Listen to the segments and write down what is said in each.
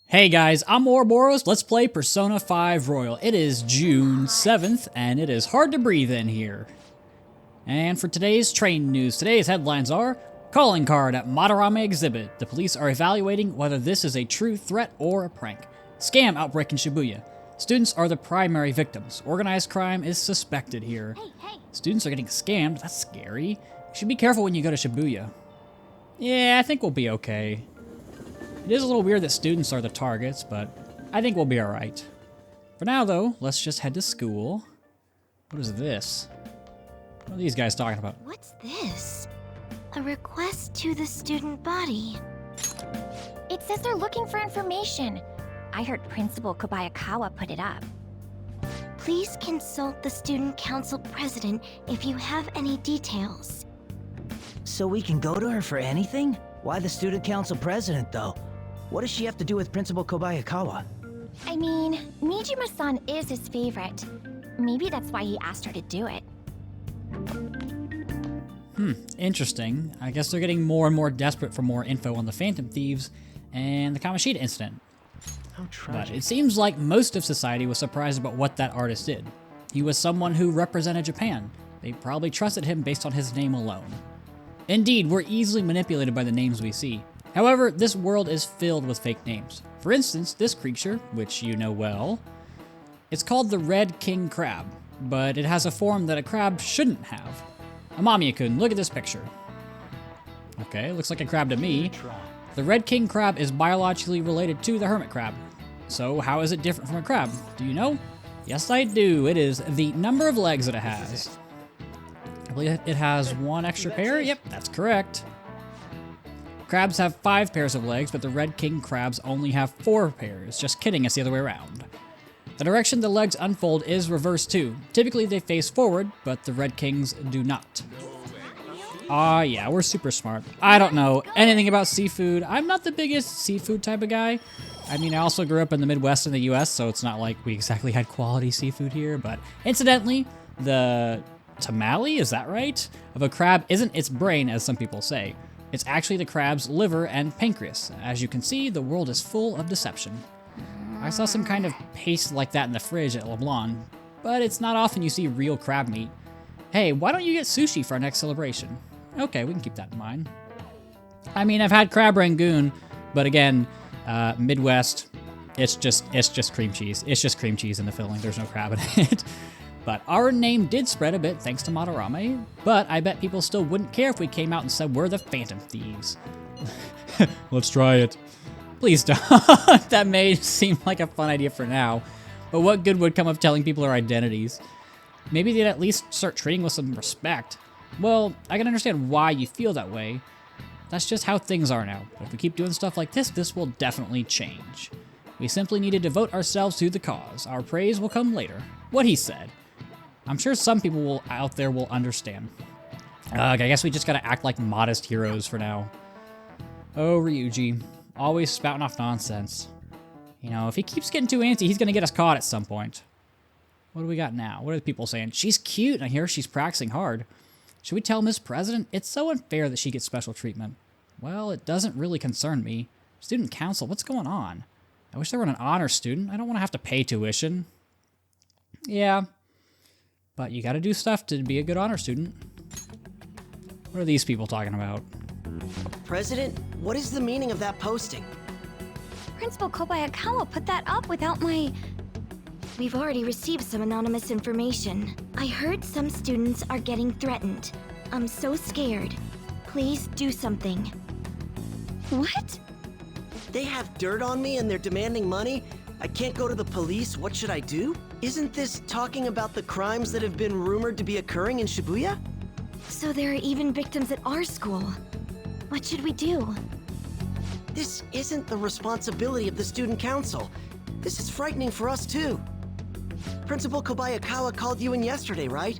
Hey guys, I'm Ouroboros. Let's play Persona 5 Royal. It is June 7th, and it is hard to breathe in here. And for today's train news, today's headlines are: calling card at Madarame exhibit. The police are evaluating whether this is a true threat or a prank. Scam outbreak in Shibuya. Students are the primary victims. Organized crime is suspected here. Students are getting scammed. That's scary. You should be careful when you go to Shibuya. Yeah, I think we'll be okay. It is a little weird that students are the targets, but I think we'll be alright. For now, though, let's just head to school. What is this? What are these guys talking about? What's this? A request to the student body. It says they're looking for information. I heard Principal Kobayakawa put it up. Please consult the student council president if you have any details. So we can go to her for anything? Why the student council president, though? What does she have to do with Principal Kobayakawa? I mean, Nijima-san is his favorite. Maybe that's why he asked her to do it. Interesting. I guess they're getting more and more desperate for more info on the Phantom Thieves and the Kamoshida incident. How But tragic. it seems like most of society was surprised about what that artist did. He was someone who represented Japan. They probably trusted him based on his name alone. Indeed, we're easily manipulated by the names we see. However, this world is filled with fake names. For instance, this creature, which you know well, it's called the Red King Crab, but it has a form that a crab shouldn't have. Amamiya-kun, look at this picture. Okay, looks like a crab to me. The Red King Crab is biologically related to the hermit crab. So how is it different from a crab? Do you know? Yes, I do. It is the number of legs that it has. I believe it has one extra pair. Yep, that's correct. Crabs have 5 pairs of legs, but the Red King crabs only have 4 pairs. Just kidding, it's the other way around. The direction the legs unfold is reversed too. Typically they face forward, but the Red Kings do not. Yeah, we're super smart. I don't know anything about seafood. I'm not the biggest seafood type of guy. I mean, I also grew up in the Midwest in the US, so it's not like we exactly had quality seafood here, but incidentally, the tamale, is that right? Of a crab isn't its brain, as some people say. It's actually the crab's liver and pancreas. As you can see, the world is full of deception. I saw some kind of paste like that in the fridge at Leblon, but it's not often you see real crab meat. Hey, why don't you get sushi for our next celebration? Okay, we can keep that in mind. I mean, I've had crab rangoon, but again, Midwest, it's just cream cheese. It's just cream cheese in the filling. There's no crab in it. But our name did spread a bit thanks to Madarame, but I bet people still wouldn't care if we came out and said we're the Phantom Thieves. Let's try it. Please don't. That may seem like a fun idea for now, but what good would come of telling people our identities? Maybe they'd at least start treating us with some respect. Well, I can understand why you feel that way. That's just how things are now. But if we keep doing stuff like this will definitely change. We simply need to devote ourselves to the cause. Our praise will come later. What he said. I'm sure some people out there will understand. I guess we just gotta act like modest heroes for now. Oh, Ryuji. Always spouting off nonsense. You know, if he keeps getting too antsy, he's gonna get us caught at some point. What do we got now? What are the people saying? She's cute, and I hear she's practicing hard. Should we tell Miss President? It's so unfair that she gets special treatment. Well, it doesn't really concern me. Student council, what's going on? I wish there were an honor student. I don't want to have to pay tuition. Yeah. But you gotta do stuff to be a good honor student. What are these people talking about? President, what is the meaning of that posting? Principal Kobayakawa put that up without my... We've already received some anonymous information. I heard some students are getting threatened. I'm so scared. Please do something. What? They have dirt on me and they're demanding money? I can't go to the police, what should I do? Isn't this talking about the crimes that have been rumored to be occurring in Shibuya? So there are even victims at our school. What should we do? This isn't the responsibility of the student council. This is frightening for us too. Principal Kobayakawa called you in yesterday, right?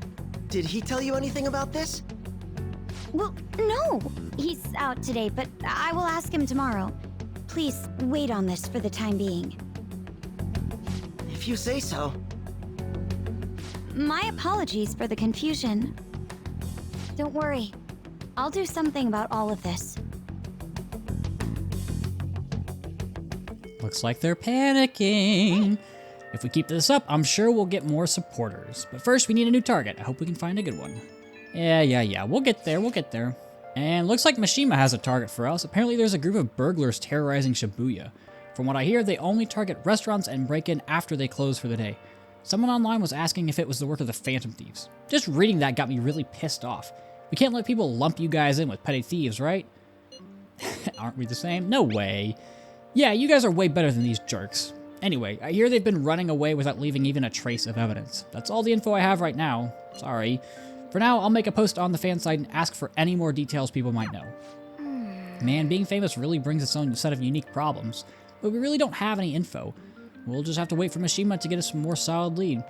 Did he tell you anything about this? Well, no. He's out today, but I will ask him tomorrow. Please wait on this for the time being. If you say so. My apologies for the confusion. Don't worry. I'll do something about all of this. Looks like they're panicking. If we keep this up, I'm sure we'll get more supporters. But first, we need a new target. I hope we can find a good one. Yeah. We'll get there. And looks like Mishima has a target for us. Apparently, there's a group of burglars terrorizing Shibuya. From what I hear, they only target restaurants and break in after they close for the day. Someone online was asking if it was the work of the Phantom Thieves. Just reading that got me really pissed off. We can't let people lump you guys in with petty thieves, right? Aren't we the same? No way. Yeah, you guys are way better than these jerks. Anyway, I hear they've been running away without leaving even a trace of evidence. That's all the info I have right now. Sorry. For now, I'll make a post on the fan site and ask for any more details people might know. Man, being famous really brings its own set of unique problems, but we really don't have any info. We'll just have to wait for Mishima to get us a more solid lead.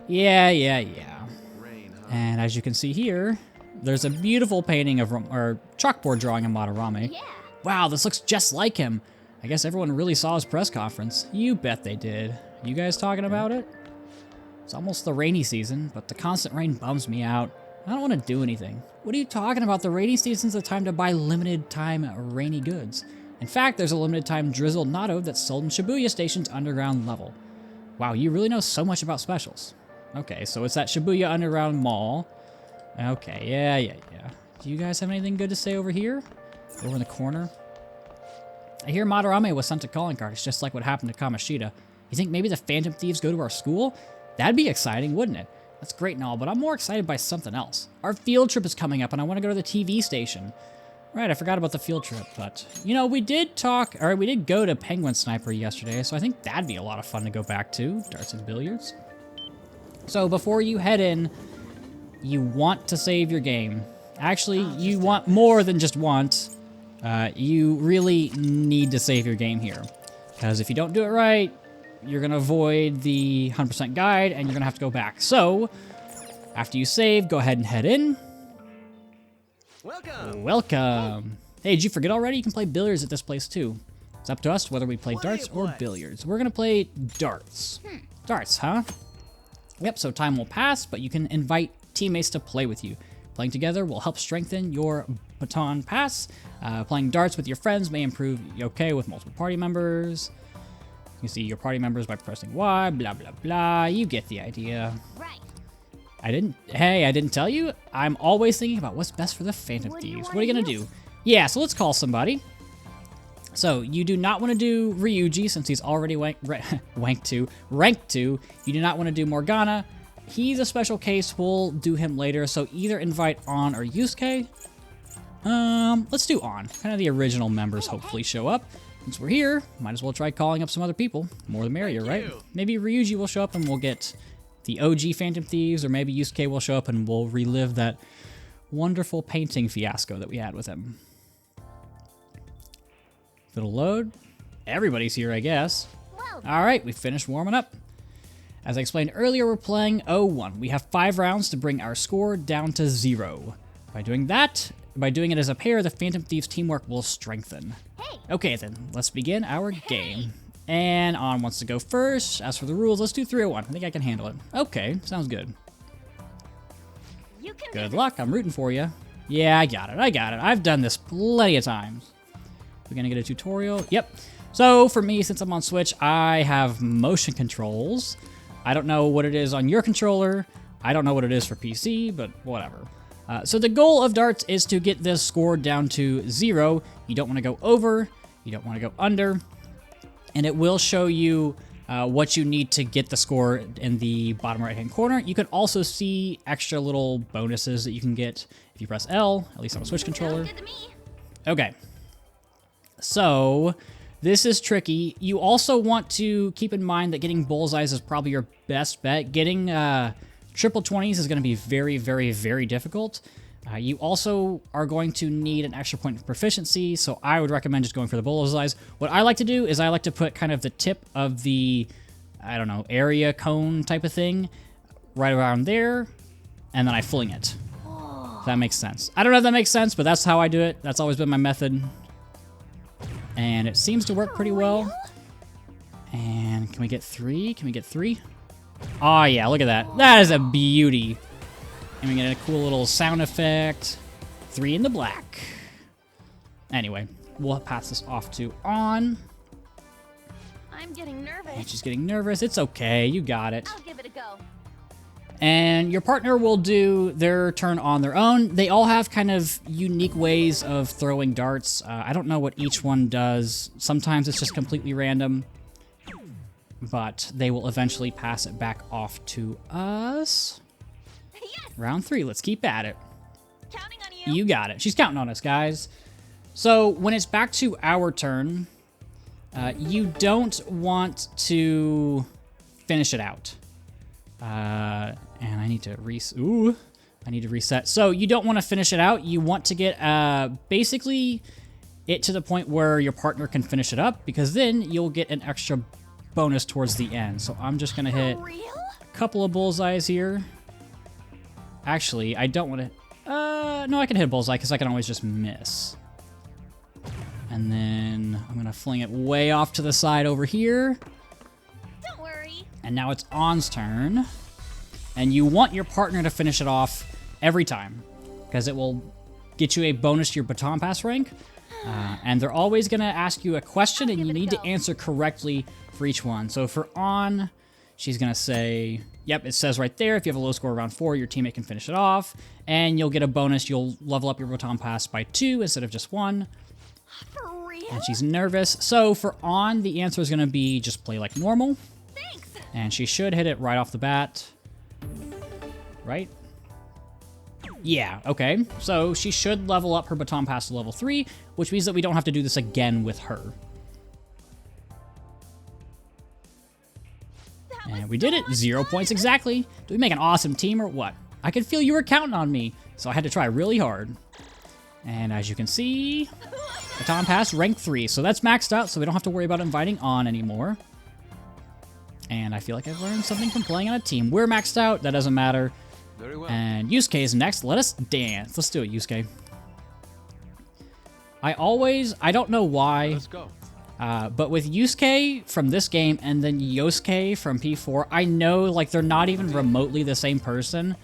Yeah. And as you can see here, there's a beautiful painting of, or chalkboard drawing of Madarame. Yeah. Wow, this looks just like him. I guess everyone really saw his press conference. You bet they did. You guys talking about it? It's almost the rainy season, but the constant rain bums me out. I don't want to do anything. What are you talking about? The rainy season's the time to buy limited time rainy goods. In fact, there's a limited time drizzled natto that's sold in Shibuya Station's underground level. Wow, you really know so much about specials. Okay, so it's that Shibuya Underground Mall. Okay, yeah. Do you guys have anything good to say over here? Over in the corner? I hear Madarame was sent a calling card. It's just like what happened to Kamoshida. You think maybe the Phantom Thieves go to our school? That'd be exciting, wouldn't it? That's great and all, but I'm more excited by something else. Our field trip is coming up and I want to go to the TV station. Right, I forgot about the field trip, but, you know, we did go to Penguin Sniper yesterday, so I think that'd be a lot of fun to go back to, darts and billiards. So before you head in, you want to save your game. Actually, you want more than just want. You really need to save your game here, because if you don't do it right, you're going to avoid the 100% guide, and you're going to have to go back. So, after you save, go ahead and head in. Welcome. Hey, did you forget already? You can play billiards at this place, too. It's up to us whether we play darts or billiards. We're going to play darts. Darts, huh? Yep, so time will pass, but you can invite teammates to play with you. Playing together will help strengthen your baton pass. Playing darts with your friends may improve yokai with multiple party members. You can see your party members by pressing Y, blah, blah, blah. You get the idea. Right. I didn't tell you? I'm always thinking about what's best for the Phantom Thieves. What are you gonna do? Yeah, so let's call somebody. So, you do not want to do Ryuji since he's already ranked 2. You do not want to do Morgana. He's a special case, we'll do him later, so either invite On or Yusuke. Let's do On. Kind of the original members hopefully show up. Since we're here, might as well try calling up some other people. More the merrier, right? Maybe Ryuji will show up and we'll get the OG Phantom Thieves, or maybe Yusuke will show up and we'll relive that wonderful painting fiasco that we had with him. If it'll load, everybody's here, I guess. Alright, we finished warming up. As I explained earlier, we're playing 0-1. We have 5 rounds to bring our score down to 0. By doing it as a pair, the Phantom Thieves teamwork will strengthen. Okay then, let's begin our game. And On wants to go first. As for the rules, let's do 3-1. I think I can handle it. Okay, sounds good. Good luck, I'm rooting for you. Yeah, I got it. I've done this plenty of times. We're gonna get a tutorial. Yep. So for me, since I'm on Switch, I have motion controls. I don't know what it is on your controller. I don't know what it is for PC, but whatever. So the goal of darts is to get this score down to 0. You don't want to go over. You don't want to go under. And it will show you what you need to get the score in the bottom right-hand corner. You can also see extra little bonuses that you can get if you press L, at least on a Switch controller. Okay. So this is tricky. You also want to keep in mind that getting bullseyes is probably your best bet. Getting triple 20s is going to be very, very, very difficult. You also are going to need an extra point of proficiency, so I would recommend just going for the bullseyes. What I like to do is I like to put kind of the tip of the, I don't know, area cone type of thing right around there, and then I fling it. If that makes sense. I don't know if that makes sense, but that's how I do it. That's always been my method. And it seems to work pretty well. And can we get 3? Can we get 3? Oh yeah, look at that. That is a beauty. And we get a cool little sound effect. 3 in the black. Anyway, we'll pass this off to On. I'm getting And nervous. she's getting nervous. It's okay. You got it. I'll give it a go. And your partner will do their turn on their own. They all have kind of unique ways of throwing darts. I don't know what each one does. Sometimes it's just completely random. But they will eventually pass it back off to us. Yes! Round 3. Let's keep at it. Counting on you. You got it. She's counting on us, guys. So when it's back to our turn, you don't want to finish it out. And I need to reset. So you don't want to finish it out. You want to get basically it to the point where your partner can finish it up, because then you'll get an extra bonus towards the end. So I'm just gonna hit For real? a couple of bullseyes here. Actually, I don't want to. No, I can hit a bullseye because I can always just miss. And then I'm gonna fling it way off to the side over here. Don't worry. And now it's On's turn. And you want your partner to finish it off every time, because it will get you a bonus to your baton pass rank. And they're always going to ask you a question, and you need to answer correctly for each one. So for On, she's going to say, yep, it says right there, if you have a low score around 4, your teammate can finish it off. And you'll get a bonus. You'll level up your baton pass by 2 instead of just 1. For real? And she's nervous. So for On, the answer is going to be just play like normal. Thanks. And she should hit it right off the bat. Right? Yeah, okay. So she should level up her baton pass to level 3, which means that we don't have to do this again with her. And we did it. 0 points exactly. Do we make an awesome team or what? I could feel you were counting on me, so I had to try really hard. And as you can see, baton pass rank 3. So that's maxed out, so we don't have to worry about inviting On anymore. And I feel like I've learned something from playing on a team. We're maxed out. That doesn't matter. Very well. And Yusuke is next. Let us dance. Let's do it, Yusuke. I don't know why, Let's go. but with Yusuke from this game and then Yosuke from P4, I know like they're not even remotely the same person,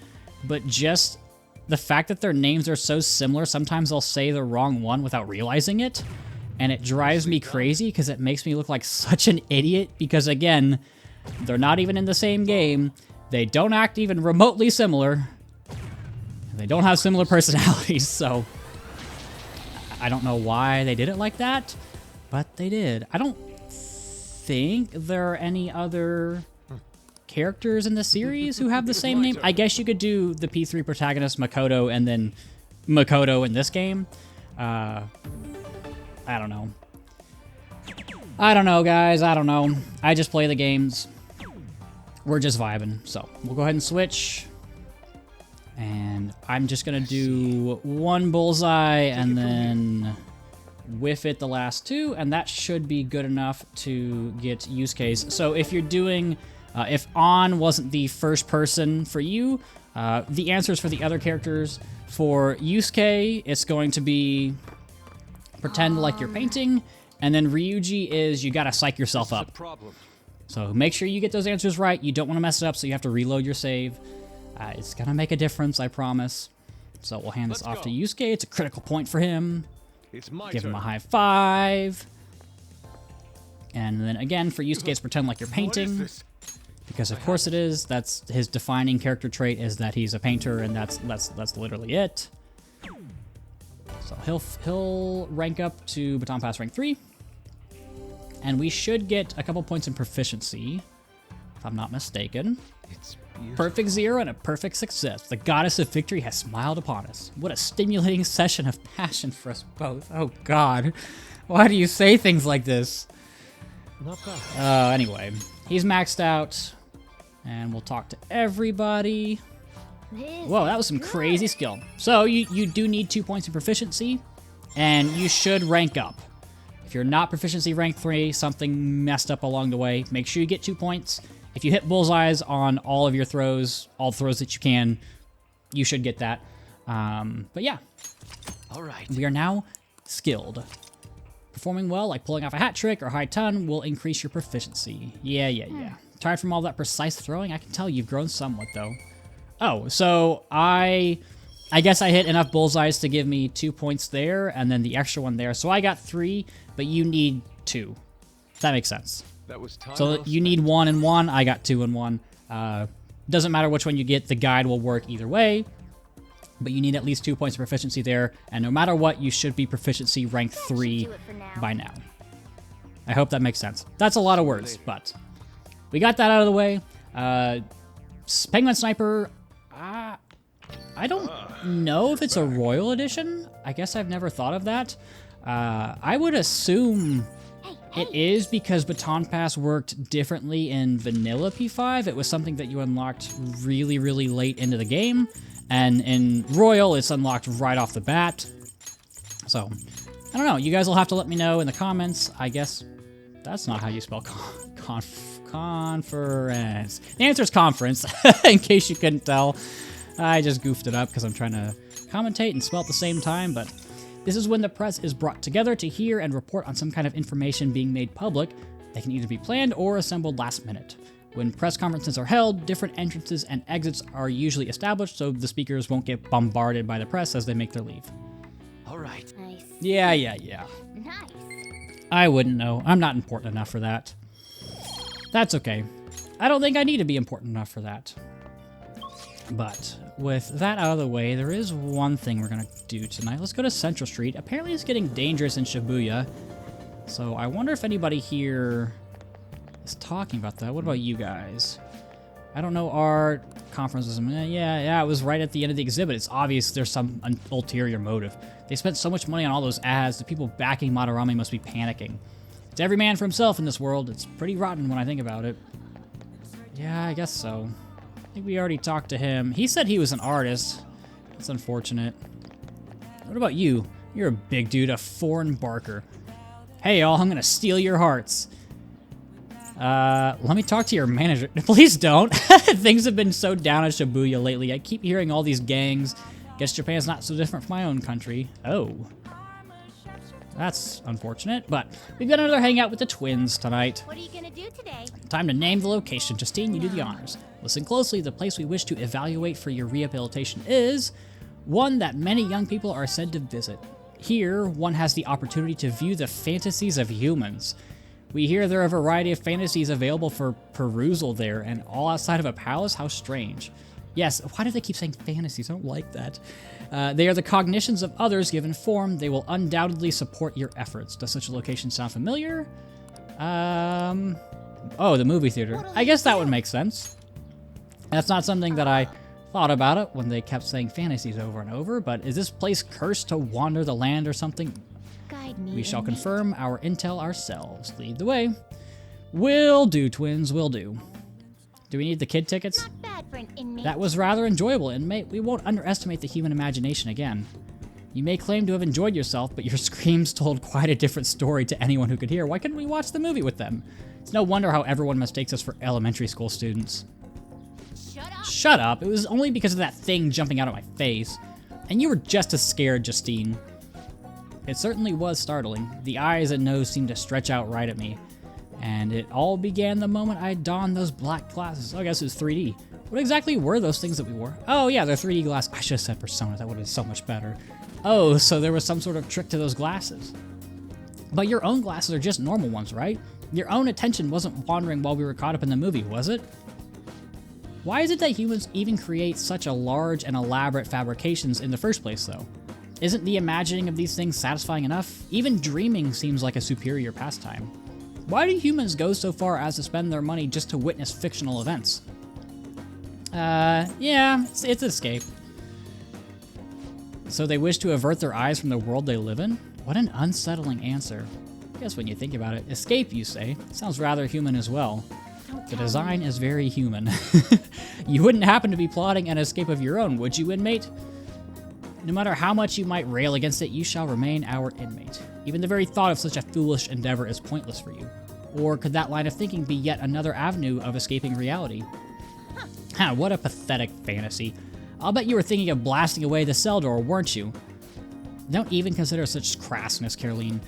but just the fact that their names are so similar, sometimes I'll say the wrong one without realizing it, and it drives me crazy because it makes me look like such an idiot because, again, they're not even in the same game. They don't act even remotely similar. They don't have similar personalities, so I don't know why they did it like that, but they did. I don't think there are any other characters in the series who have the same name. I guess you could do the P3 protagonist, Makoto, and then Makoto in this game. I don't know. I don't know, guys. I don't know. I just play the games. We're just vibing. So we'll go ahead and switch. And I'm just going to do one bullseye and then whiff it the last 2. And that should be good enough to get use case. So if you're doing, if On wasn't the first person for you, the answers for the other characters. For Yusuke, it's going to be pretend like you're painting. And then Ryuji is you got to psych yourself up. Problem. So make sure you get those answers right. You don't want to mess it up, so you have to reload your save. It's going to make a difference, I promise. So we'll hand this off to Yusuke. It's a critical point for him. It's my Give turn. him a high 5. And then again, for Yusuke, it's pretend like you're What is painting. this? Because of course it is. That's his defining character trait, is that he's a painter, and that's literally it. So he'll rank up to Baton Pass rank 3. And we should get a couple points in proficiency, if I'm not mistaken. It's beautiful. Perfect 0 and a perfect success. The goddess of victory has smiled upon us. What a stimulating session of passion for us both. Oh God, why do you say things like this? Not bad. Anyway, he's maxed out, and we'll talk to everybody. Whoa, that was some crazy skill. So you do need 2 points in proficiency, and you should rank up. If you're not proficiency rank 3, something messed up along the way, make sure you get 2 points. If you hit bullseyes on all of your throws, all the throws that you can, you should get that. But yeah, All right. we are now skilled. Performing well, like pulling off a hat trick or high ton, will increase your proficiency. Yeah. Tired from all that precise throwing? I can tell you've grown somewhat, though. Oh, so I guess I hit enough bullseyes to give me 2 points there, and then the extra one there. So I got 3, but you need 2. That makes sense. That was time So well you spent. need 1 and 1. I got 2 and 1. Doesn't matter which one you get, the guide will work either way. But you need at least 2 points of proficiency there. And no matter what, you should be proficiency rank 3 by now. I hope that makes sense. That's a lot of words, but we got that out of the way. Penguin Sniper, I don't know if it's a Royal Edition. I guess I've never thought of that. I would assume it is because Baton Pass worked differently in Vanilla P5. It was something that you unlocked really, really late into the game. And in Royal, it's unlocked right off the bat. So, I don't know. You guys will have to let me know in the comments. I guess that's not how you spell conference. The answer is conference, in case you couldn't tell. I just goofed it up because I'm trying to commentate and spell at the same time, but this is when the press is brought together to hear and report on some kind of information being made public. They can either be planned or assembled last minute. When press conferences are held, different entrances and exits are usually established so the speakers won't get bombarded by the press as they make their leave. All right. Nice. Yeah. Nice. I wouldn't know. I'm not important enough for that. That's okay. I don't think I need to be important enough for that. But with that out of the way, there is one thing we're going to do tonight. Let's go to Central Street. Apparently it's getting dangerous in Shibuya. So I wonder if anybody here is talking about that. What about you guys? I don't know. Art, conferences. Yeah, it was right at the end of the exhibit. It's obvious there's some ulterior motive. They spent so much money on all those ads. The people backing Madarame must be panicking. It's every man for himself in this world. It's pretty rotten when I think about it. Yeah, I guess so. I think we already talked to him. He said he was an artist. That's unfortunate. What about you? You're a big dude, a foreign barker. Hey, y'all, I'm gonna steal your hearts. Let me talk to your manager. Please don't. Things have been so down at Shibuya lately. I keep hearing all these gangs. Guess Japan's not so different from my own country. Oh. That's unfortunate, but we've got another hangout with the twins tonight. What are you gonna do today? Time to name the location. Justine, you do the honors. Listen closely. The place we wish to evaluate for your rehabilitation is one that many young people are said to visit. Here, one has the opportunity to view the fantasies of humans. We hear there are a variety of fantasies available for perusal there, and all outside of a palace? How strange. Yes, why do they keep saying fantasies? I don't like that. They are the cognitions of others given form. They will undoubtedly support your efforts. Does such a location sound familiar? Oh, the movie theater. I guess that would make sense. That's not something that I thought about it when they kept saying fantasies over and over, but is this place cursed to wander the land or something? Guide me. We shall inmate. confirm our intel ourselves. Lead the way. Will do, twins, will do. Do we need the kid tickets? Not bad for an inmate. That was rather enjoyable, inmate. We won't underestimate the human imagination again. You may claim to have enjoyed yourself, but your screams told quite a different story to anyone who could hear. Why couldn't we watch the movie with them? It's no wonder how everyone mistakes us for elementary school students. Shut up. Shut up. It was only because of that thing jumping out of my face. And you were just as scared, Justine. It certainly was startling. The eyes and nose seemed to stretch out right at me. And it all began the moment I donned those black glasses. Oh, I guess it was 3D. What exactly were those things that we wore? Oh, yeah, they're 3D glasses. I should have said Persona. That would have been so much better. Oh, so there was some sort of trick to those glasses. But your own glasses are just normal ones, right? Your own attention wasn't wandering while we were caught up in the movie, was it? Why is it that humans even create such a large and elaborate fabrications in the first place, though? Isn't the imagining of these things satisfying enough? Even dreaming seems like a superior pastime. Why do humans go so far as to spend their money just to witness fictional events? Yeah, it's escape. So they wish to avert their eyes from the world they live in? What an unsettling answer. I guess when you think about it, escape, you say. Sounds rather human as well. The design is very human. You wouldn't happen to be plotting an escape of your own, would you, inmate? No matter how much you might rail against it, you shall remain our inmate. Even the very thought of such a foolish endeavor is pointless for you. Or could that line of thinking be yet another avenue of escaping reality? Ha, what a pathetic fantasy. I'll bet you were thinking of blasting away the cell door, weren't you? Don't even consider such crassness, Caroline.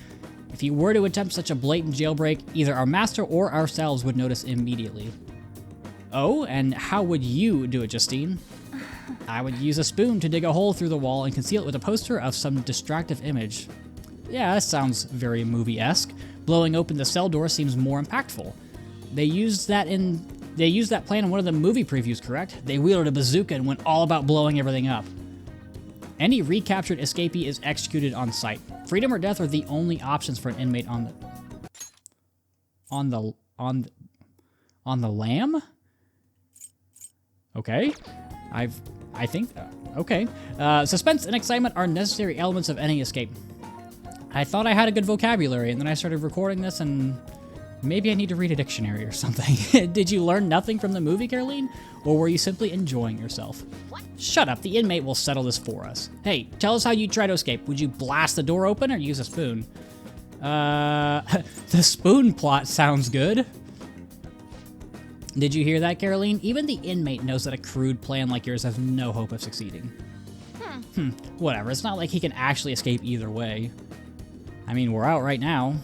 If you were to attempt such a blatant jailbreak, either our master or ourselves would notice immediately. Oh, and how would you do it, Justine? I would use a spoon to dig a hole through the wall and conceal it with a poster of some distractive image. Yeah, that sounds very movie-esque. Blowing open the cell door seems more impactful. They used that plan in one of the movie previews, correct? They wielded a bazooka and went all about blowing everything up. Any recaptured escapee is executed on sight. Freedom or death are the only options for an inmate on the lam? Okay. Okay. Suspense and excitement are necessary elements of any escape. I thought I had a good vocabulary, and then I started recording this, and maybe I need to read a dictionary or something. Did you learn nothing from the movie, Caroline? Or were you simply enjoying yourself? What? Shut up, the inmate will settle this for us. Hey, tell us how you try to escape. Would you blast the door open or use a spoon? The spoon plot sounds good. Did you hear that, Caroline? Even the inmate knows that a crude plan like yours has no hope of succeeding. Whatever, it's not like he can actually escape either way. I mean, we're out right now.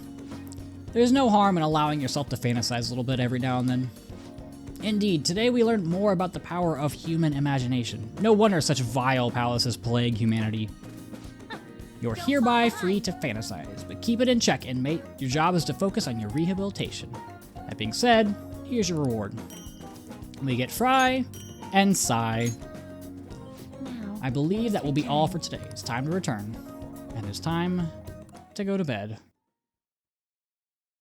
There's no harm in allowing yourself to fantasize a little bit every now and then. Indeed, today we learned more about the power of human imagination. No wonder such vile palaces plague humanity. You're hereby free to fantasize, but keep it in check, inmate. Your job is to focus on your rehabilitation. That being said, here's your reward. We get Fry and Sigh. I believe that will be all for today. It's time to return. And it's time to go to bed.